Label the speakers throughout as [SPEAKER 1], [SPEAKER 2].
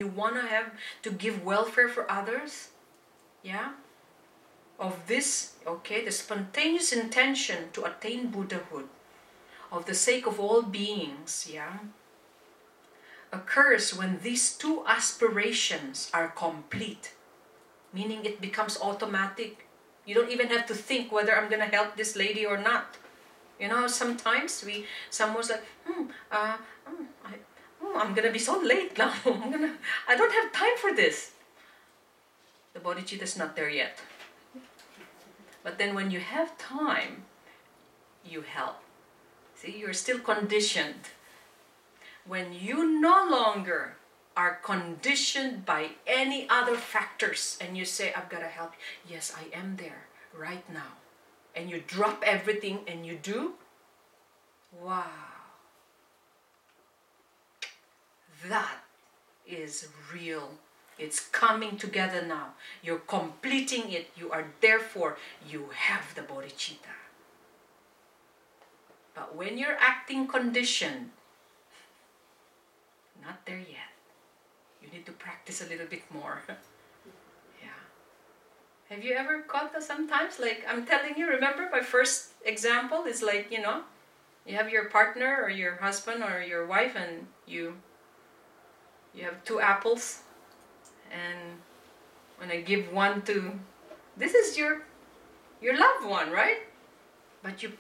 [SPEAKER 1] You want to have to give welfare for others, yeah, of this, okay, the spontaneous intention to attain Buddhahood, of the sake of all beings, yeah, occurs when these two aspirations are complete, meaning it becomes automatic. You don't even have to think whether I'm going to help this lady or not. You know, sometimes someone's like, I'm going to be so late now. I don't have time for this. The bodhicitta is not there yet. But then when you have time, you help. See, you're still conditioned. When you no longer are conditioned by any other factors and you say, I've got to help. Yes, I am there right now. And you drop everything and you do. Wow. That is real. It's coming together now. You're completing it. You are therefore, you have the bodhicitta. But when you're acting conditioned, not there yet. You need to practice a little bit more. Yeah. Have you ever caught that sometimes? Like, I'm telling you, remember my first example is like, you know, you have your partner or your husband or your wife and you have 2 apples. And when I give one to, this is your loved one, right? But you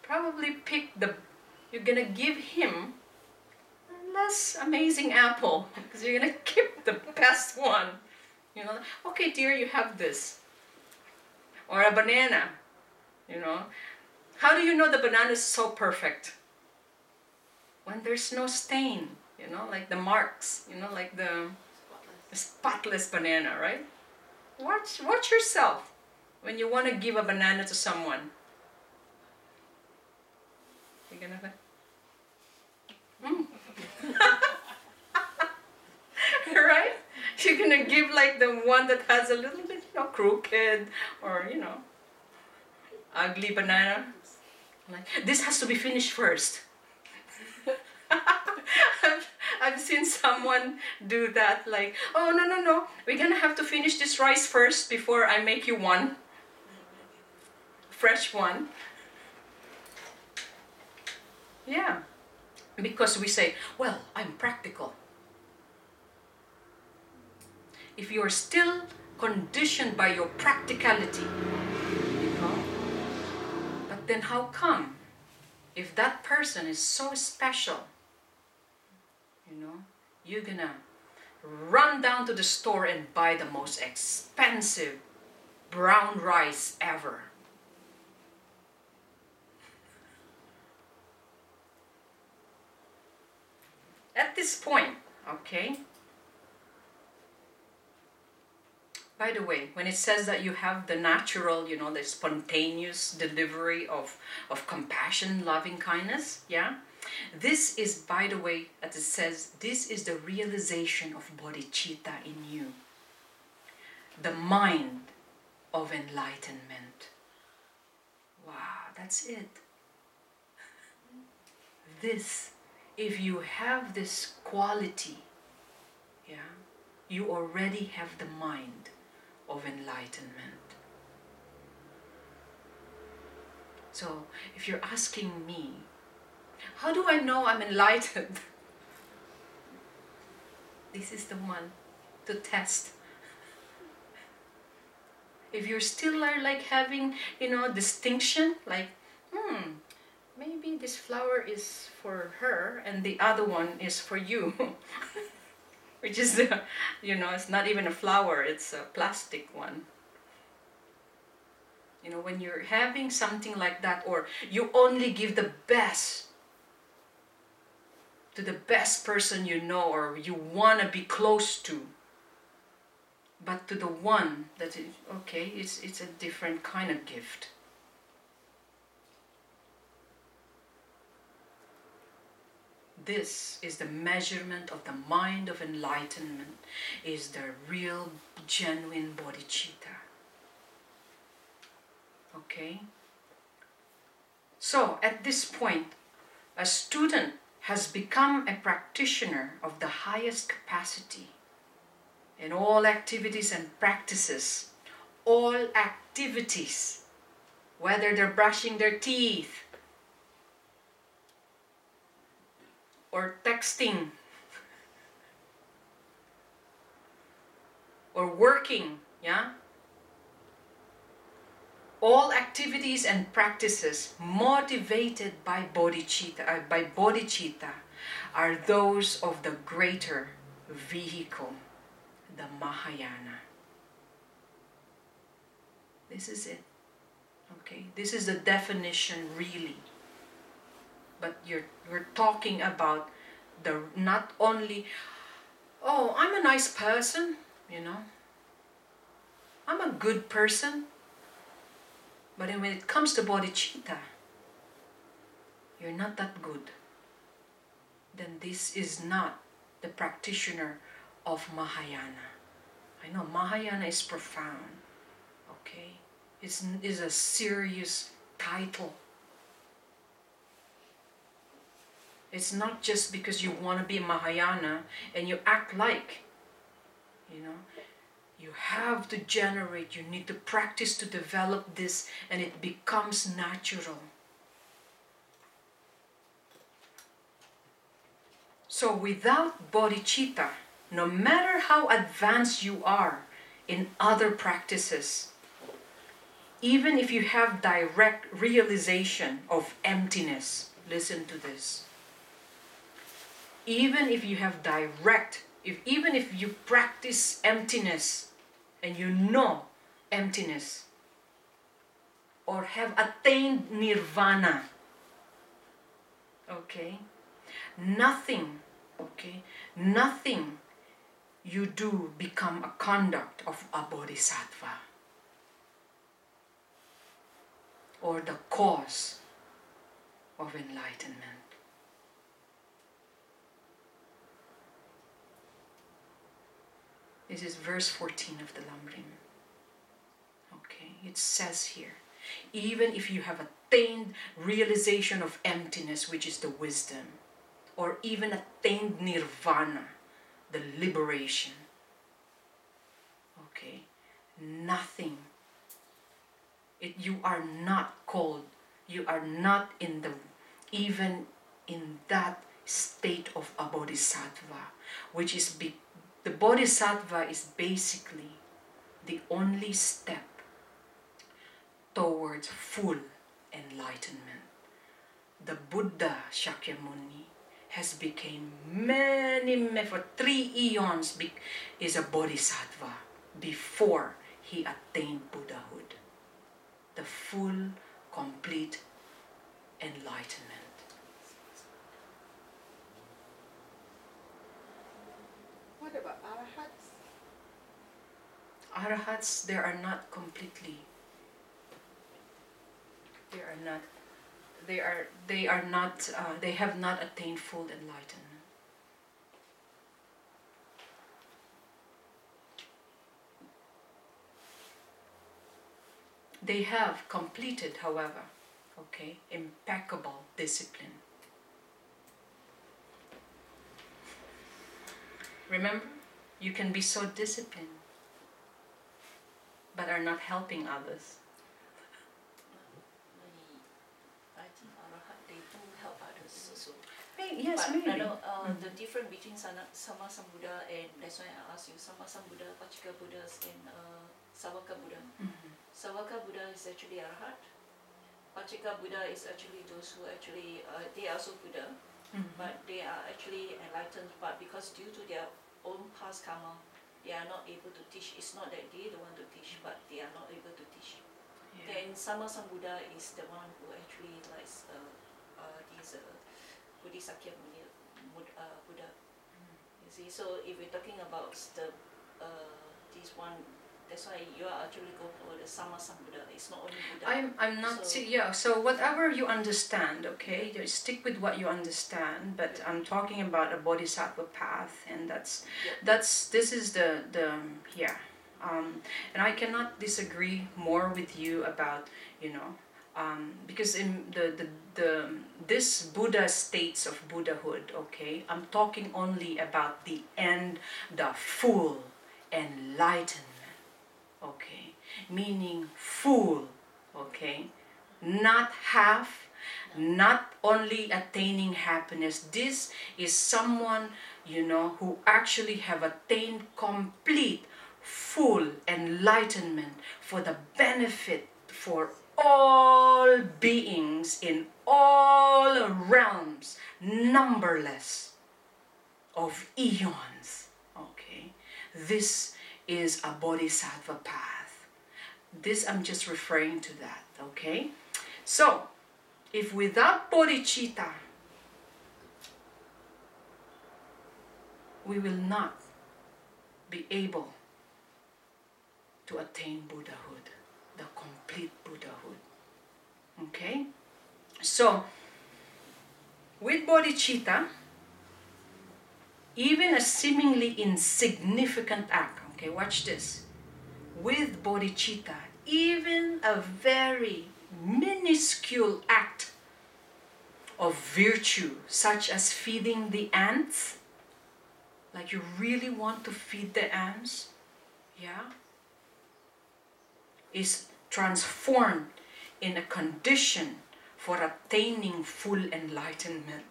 [SPEAKER 1] probably pick you're gonna give him a less amazing apple because you're gonna keep the best one. You know, okay, dear, you have this. Or a banana, you know. How do you know the banana is so perfect? When there's no stain, you know, like the marks, you know, like the spotless banana, right? Watch yourself when you want to give a banana to someone. You're gonna right? You're gonna give like the one that has a little bit, you know, crooked or, you know, ugly banana. Like, this has to be finished first. I've seen someone do that, like, oh, no, we're gonna have to finish this rice first before I make you one. Fresh one. Yeah. Because we say, well, I'm practical. If you're still conditioned by your practicality, you know, but then how come, if that person is so special, you know, you're gonna run down to the store and buy the most expensive brown rice ever. At this point, okay, by the way, when it says that you have the natural, you know, the spontaneous delivery of compassion, loving kindness, yeah, this is, by the way, as it says, this is the realization of bodhicitta in you. The mind of enlightenment. Wow, that's it. This, if you have this quality, yeah, you already have the mind of enlightenment. So, if you're asking me, how do I know I'm enlightened? This is the one to test. If you're still like having, you know, distinction, like, maybe this flower is for her and the other one is for you. Which is, you know, it's not even a flower, it's a plastic one. You know, when you're having something like that, or you only give the best to the best person you know or you want to be close to, but to the one that is, okay, it's a different kind of gift. This is the measurement of the mind of enlightenment, is the real, genuine bodhicitta. Okay? So, at this point, a student has become a practitioner of the highest capacity in all activities and practices, all activities, whether they're brushing their teeth or texting or working, yeah? All activities and practices motivated by bodhicitta are those of the greater vehicle, the Mahayana. This is it. Okay, this is the definition really. But we're talking about the not only, oh, I'm a nice person, you know, I'm a good person. But when it comes to bodhicitta, you're not that good. Then this is not the practitioner of Mahayana. I know Mahayana is profound, okay? It's a serious title. It's not just because you want to be Mahayana and you act like, you know. You have to generate, you need to practice to develop this, and it becomes natural. So without bodhicitta, no matter how advanced you are in other practices, even if you have direct realization of emptiness, listen to this. Even if you have even if you practice emptiness and you know emptiness, or have attained nirvana, okay, nothing you do become a conduct of a bodhisattva or the cause of enlightenment. This is verse 14 of the Lamrim. Okay, it says here, even if you have attained realization of emptiness, which is the wisdom, or even attained nirvana, the liberation, okay, nothing, you are not called, you are not even in that state of a bodhisattva, which is the bodhisattva is basically the only step towards full enlightenment. The Buddha Shakyamuni has become for 3 eons is a bodhisattva before he attained Buddhahood. The full, complete enlightenment.
[SPEAKER 2] What about arahats?
[SPEAKER 1] Arahats, they are not completely. They have not attained full enlightenment. They have completed, however, okay, impeccable discipline. Remember, you can be so disciplined, but are not helping others.
[SPEAKER 2] I think arahat, they do help others also.
[SPEAKER 1] Yes,
[SPEAKER 2] but
[SPEAKER 1] maybe.
[SPEAKER 2] The difference between Sama Sambuddha and, that's why I asked you, Sama Sambuddha, Pachika Buddhas and Savaka Buddha. Savaka Buddha is actually arahat. Pachika Buddha is actually those who actually, they are also Buddha, but they are actually enlightened, but because due to their own past karma, they are not able to teach. It's not that they don't want to teach, but they are not able to teach. Yeah. Then Sama Sambuddha is the one who actually likes these Bodhisattva Buddha. You see, so if we're talking about this one, that's why you are actually go for the Sama Sambuddha. It's not only Buddha.
[SPEAKER 1] I'm not. So whatever you understand, okay, you stick with what you understand. But I'm talking about a bodhisattva path, and this is the and I cannot disagree more with you about, you know, because in this Buddha states of Buddhahood, okay, I'm talking only about the end, the full enlightenment, okay, meaning full, okay, not half, not only attaining happiness. This is someone, you know, who actually have attained complete, full enlightenment for the benefit for all beings in all realms, numberless of eons. Okay, this is a bodhisattva path. This, I'm just referring to that. Okay, so if without bodhicitta we will not be able to attain Buddhahood, the complete Buddhahood. Okay? So, with bodhicitta, even a seemingly insignificant act, okay, watch this. With bodhicitta, even a very minuscule act of virtue, such as feeding the ants, like you really want to feed the ants, yeah, is transformed in a condition for attaining full enlightenment.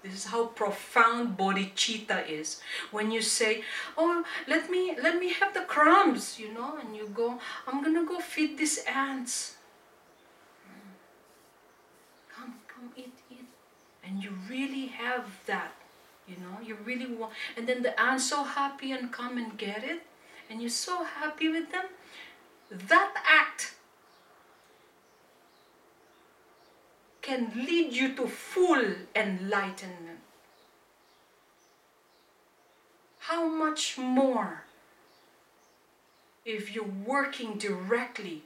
[SPEAKER 1] This is how profound bodhicitta is. When you say, oh, let me have the crumbs, you know, and you go, I'm gonna go feed these ants. Come, eat. And you really have that, you know, you really want, and then the ants so happy and come and get it, and you're so happy with them. That act can lead you to full enlightenment. How much more if you're working directly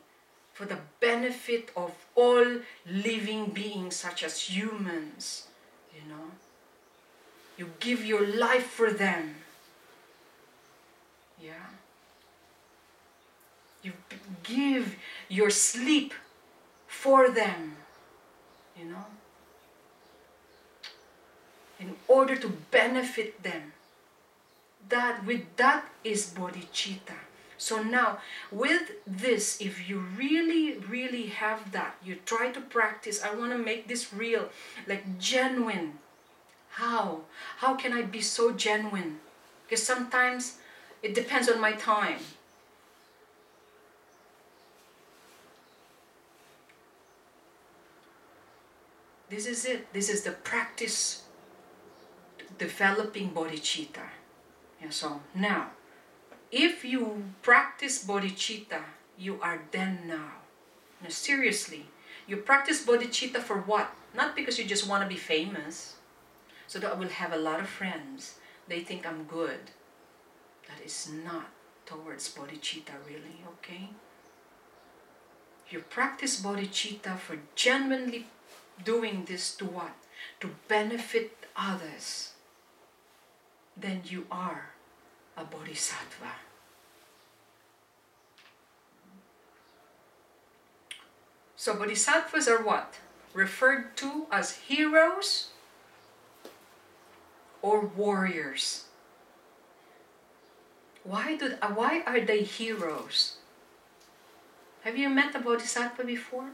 [SPEAKER 1] for the benefit of all living beings, such as humans, you know? You give your life for them. Yeah. You give your sleep for them, you know, in order to benefit them. That is bodhicitta. So now, with this, if you really have that, you try to practice. I want to make this real, like genuine. How can I be so genuine? Because sometimes it depends on my time. This is it. This is the practice developing bodhicitta. Yeah, so now, if you practice bodhicitta, you are then now. Now, seriously, you practice bodhicitta for what? Not because you just want to be famous, so that I will have a lot of friends. They think I'm good. That is not towards bodhicitta really, okay? You practice bodhicitta for genuinely doing this to what? To benefit others. Then you are a bodhisattva. So bodhisattvas are what? Referred to as heroes or warriors. Why are they heroes? Have you met a bodhisattva before?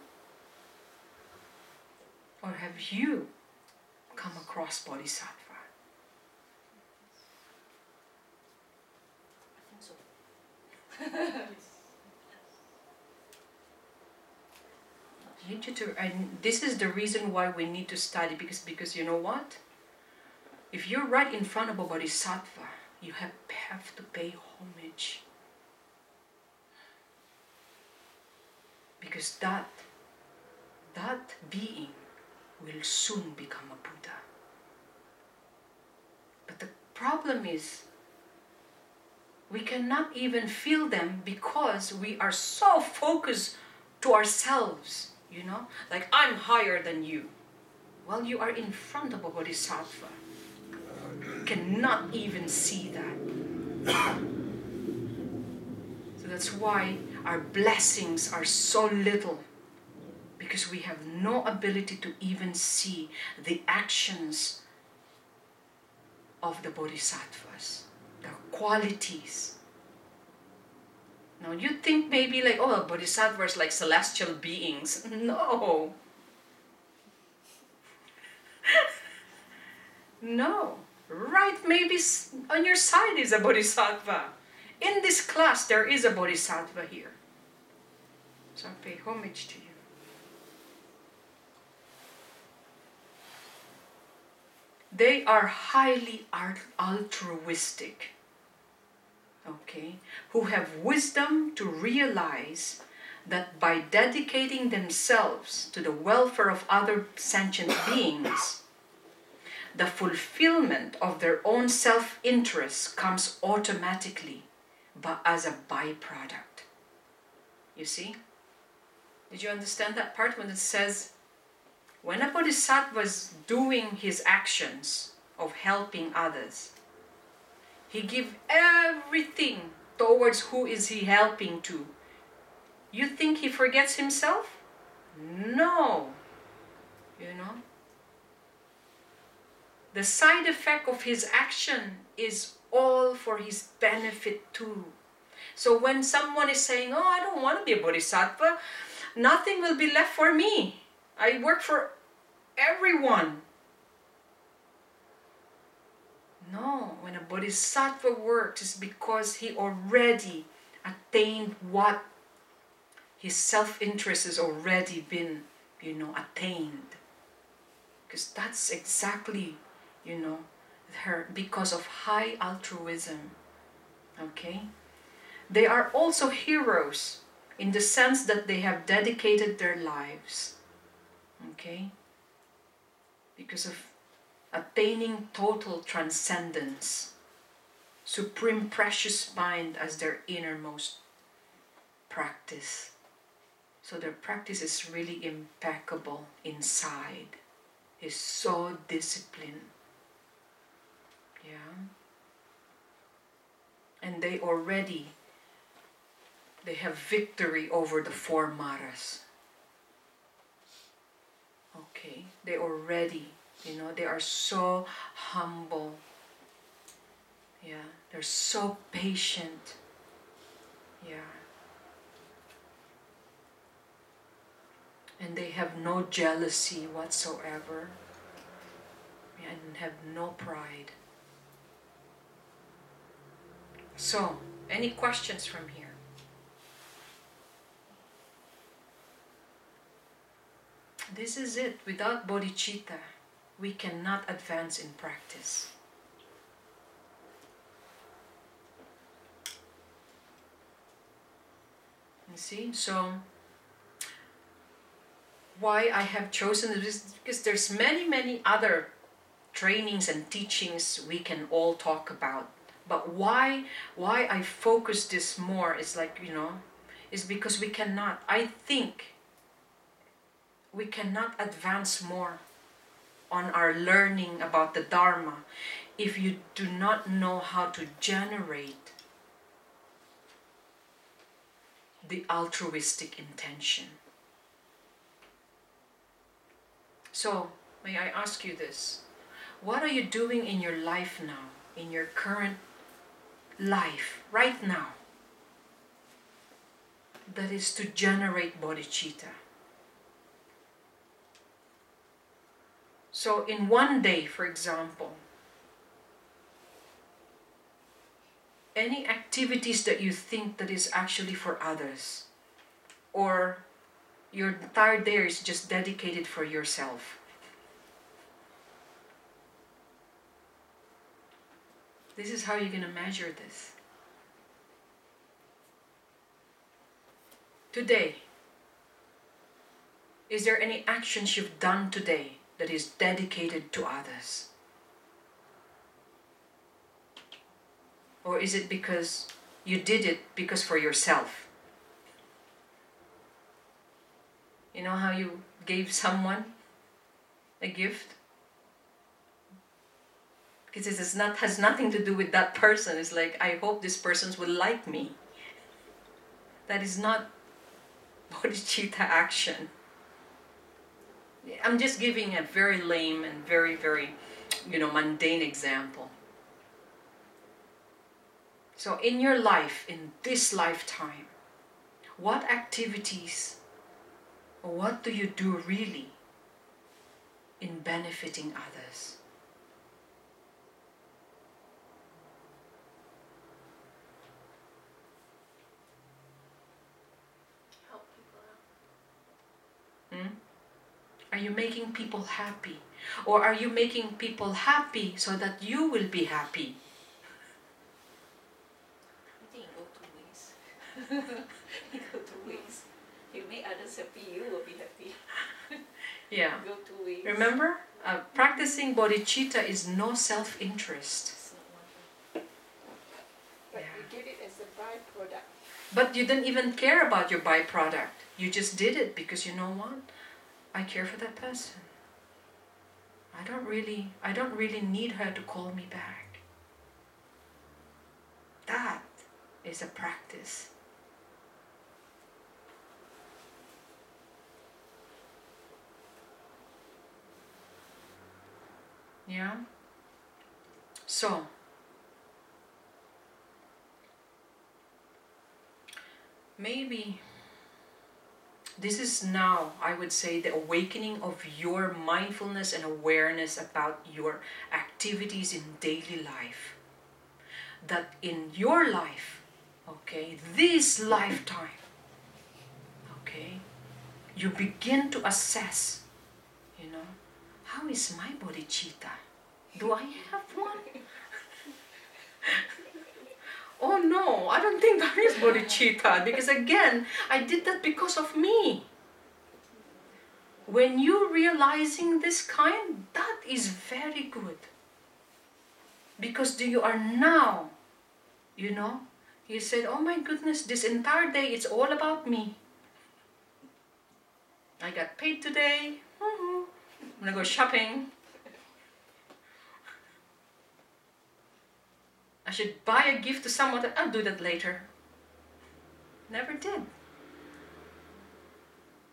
[SPEAKER 1] Or have you come across bodhisattva?
[SPEAKER 2] I think so.
[SPEAKER 1] Need you to, and this is the reason why we need to study, because you know what? If you're right in front of a bodhisattva, you have to pay homage. Because that being will soon become a Buddha. But the problem is, we cannot even feel them because we are so focused to ourselves, you know? Like, I'm higher than you. Well, you are in front of a bodhisattva. You cannot even see that. So that's That's why our blessings are so little, because we have no ability to even see the actions of the bodhisattvas, the qualities. Now you think maybe like, oh, bodhisattvas like celestial beings. No. No. Right, maybe on your side is a bodhisattva. In this class there is a bodhisattva here. So I pay homage to you. They are highly altruistic, okay, who have wisdom to realize that by dedicating themselves to the welfare of other sentient beings, the fulfillment of their own self-interest comes automatically, but as a byproduct. You see? Did you understand that part when it says, when a bodhisattva is doing his actions of helping others, he gives everything towards who is he helping to. You think he forgets himself? No. You know? The side effect of his action is all for his benefit too. So when someone is saying, oh, I don't want to be a bodhisattva, nothing will be left for me. I work for everyone. No, when a bodhisattva works, it's because he already attained what his self-interest has already been, attained. Because that's exactly, because of high altruism. Okay? They are also heroes in the sense that they have dedicated their lives. Okay? Because of attaining total transcendence, supreme precious mind as their innermost practice. So their practice is really impeccable inside. Is so disciplined. Yeah. And they have victory over the four maras. Okay, they already, they are so humble. Yeah, they're so patient. Yeah. And they have no jealousy whatsoever. And have no pride. So, any questions from here? This is it. Without bodhicitta, we cannot advance in practice. You see? So, why I have chosen this, because there's many other trainings and teachings we can all talk about. But why I focus this more is is because I think we cannot advance more on our learning about the Dharma if you do not know how to generate the altruistic intention. So, may I ask you this? What are you doing in your life now, in your current life, right now, that is to generate bodhicitta? So in one day, for example, any activities that you think that is actually for others, or your entire day is just dedicated for yourself. This is how you're going to measure this. Today, is there any actions you've done today that is dedicated to others? Or is it because you did it because for yourself? You know how you gave someone a gift? Because it has nothing to do with that person. It's like, I hope this person will like me. That is not bodhicitta action. I'm just giving a very lame and very, very, mundane example. So in your life, in this lifetime, what activities or what do you do really in benefiting others?
[SPEAKER 2] Help people out.
[SPEAKER 1] Are you making people happy? Or are you making people happy so that you will be happy?
[SPEAKER 2] I think it go two ways. It go two ways. You make others happy, you will be happy.
[SPEAKER 1] Yeah.
[SPEAKER 2] Go two ways.
[SPEAKER 1] Remember, practicing bodhicitta is no self-interest.
[SPEAKER 2] It's not one.
[SPEAKER 3] But you did it as a byproduct.
[SPEAKER 1] But you didn't even care about your byproduct. You just did it because, you know what? I care for that person. I don't really need her to call me back. That is a practice. Yeah? So, maybe this is now, I would say, the awakening of your mindfulness and awareness about your activities in daily life. That in your life, okay, this lifetime, okay, you begin to assess, how is my bodhicitta? Do I have one? Oh no, I don't think that is bodhicitta, because again, I did that because of me. When you realizing this kind, that is very good. Because you are now, you said, oh my goodness, this entire day it's all about me. I got paid today, I'm gonna go shopping. I should buy a gift to someone, I'll do that later. Never did.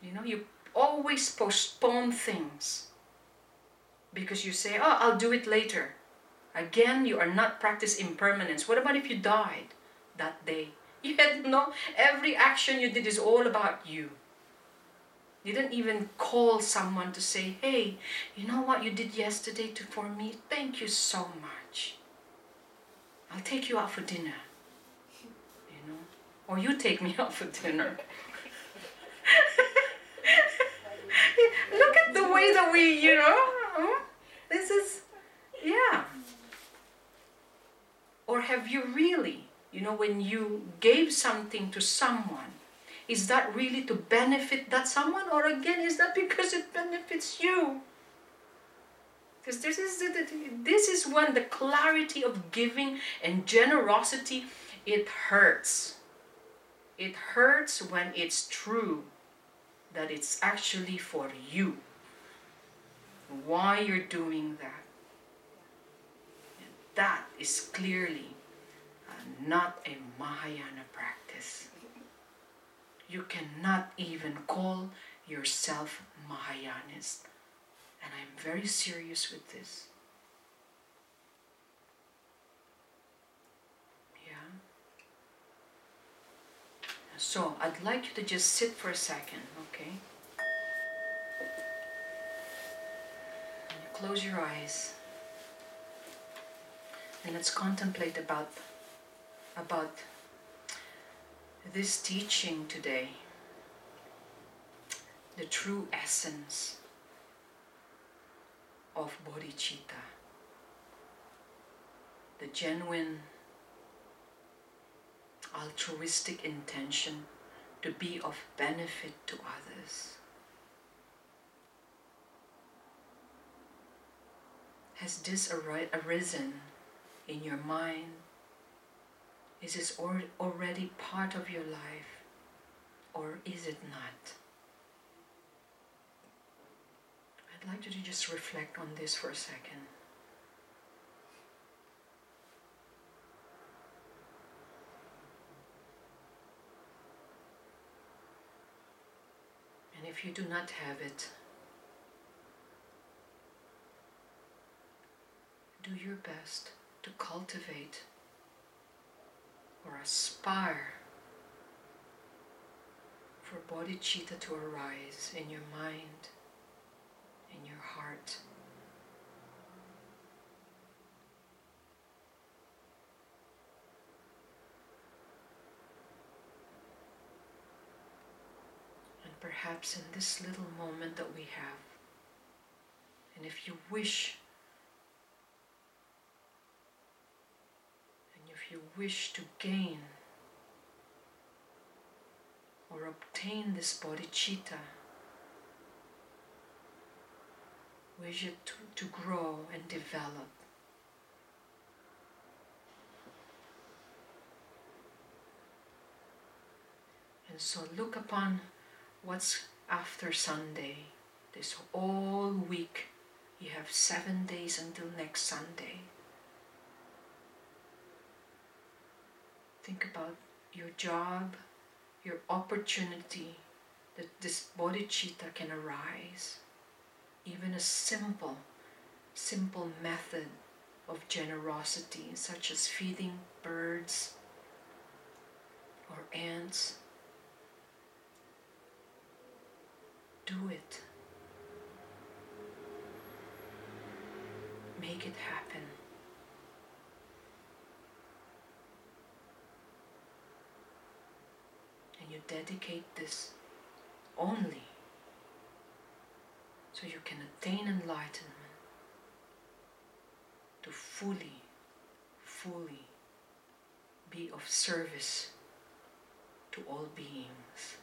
[SPEAKER 1] You always postpone things because you say, oh, I'll do it later. Again, you are not practicing impermanence. What about if you died that day? You had every action you did is all about you. You didn't even call someone to say, hey, you know what you did yesterday for me? Thank you so much. I'll take you out for dinner. Or you take me out for dinner. Look at the way that we, this is, yeah. Or have you really, when you gave something to someone, is that really to benefit that someone? Or again, is that because it benefits you? Because this is when the clarity of giving and generosity, it hurts. It hurts when it's true that it's actually for you. Why you're doing that. And that is clearly not a Mahayana practice. You cannot even call yourself Mahayanist. And I'm very serious with this. Yeah. So I'd like you to just sit for a second, okay? And you close your eyes. And let's contemplate about this teaching today. The true essence of bodhicitta, the genuine altruistic intention to be of benefit to others. Has this arisen in your mind? Is this already part of your life, or is it not? I'd like you to just reflect on this for a second. if you do not have it, do your best to cultivate or aspire for bodhicitta to arise in your mind, in your heart. And perhaps in this little moment that we have, and if you wish, if you wish to gain or obtain this bodhicitta, wish it to grow and develop, and so look upon what's after Sunday. This whole week, you have 7 days until next Sunday. Think about your job, your opportunity that this bodhicitta can arise. Even a simple method of generosity, such as feeding birds or ants. Do it. Make it happen. You dedicate this only so you can attain enlightenment, to fully be of service to all beings.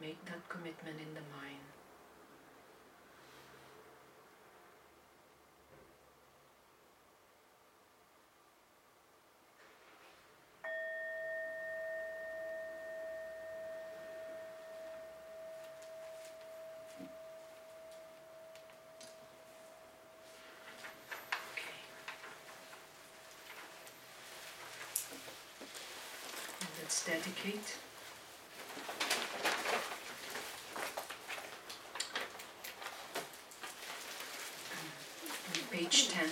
[SPEAKER 1] Make that commitment in the mind. Let's dedicate. Page 10.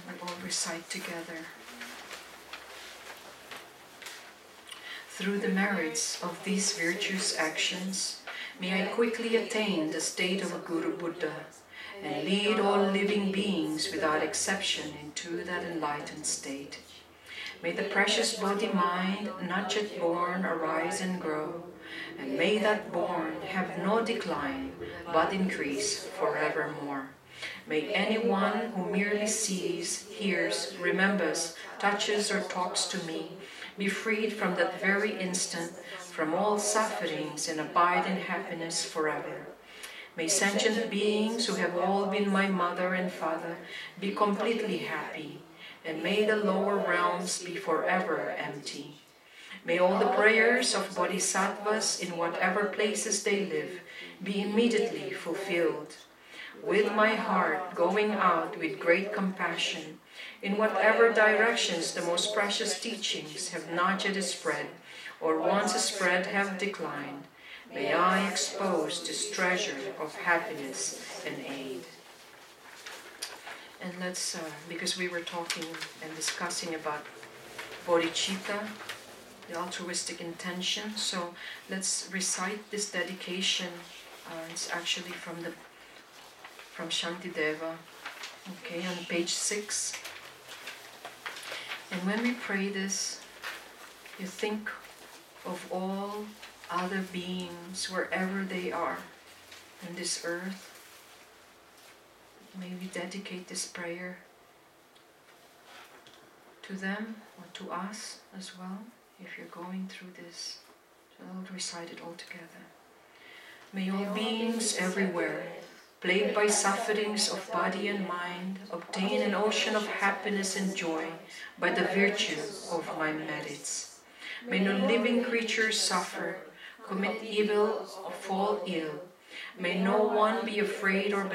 [SPEAKER 1] We all recite together. Through the merits of these virtuous actions, may I quickly attain the state of a Guru Buddha, and lead all living beings without exception into that enlightened state. May the precious body-mind not yet born arise and grow, and may that born have no decline, but increase forevermore. May anyone who merely sees, hears, remembers, touches or talks to me, be freed from that very instant from all sufferings and abide in happiness forever. May sentient beings who have all been my mother and father be completely happy, and may the lower realms be forever empty. May all the prayers of bodhisattvas in whatever places they live be immediately fulfilled. With my heart going out with great compassion, in whatever directions the most precious teachings have not yet spread, or once spread have declined, may I expose this treasure of happiness and aid. And let's, because we were talking and discussing about bodhicitta, the altruistic intention, so let's recite this dedication. It's actually from Shantideva, okay, on page 6. And when we pray this, you think of all other beings wherever they are on this earth. May we dedicate this prayer to them or to us as well, if you're going through this. So I'll recite it all together. May all beings everywhere, plagued by sufferings of body and mind, obtain an ocean of happiness and joy by the virtue of my merits. May no living creature suffer, commit evil, or fall ill. May no one be afraid or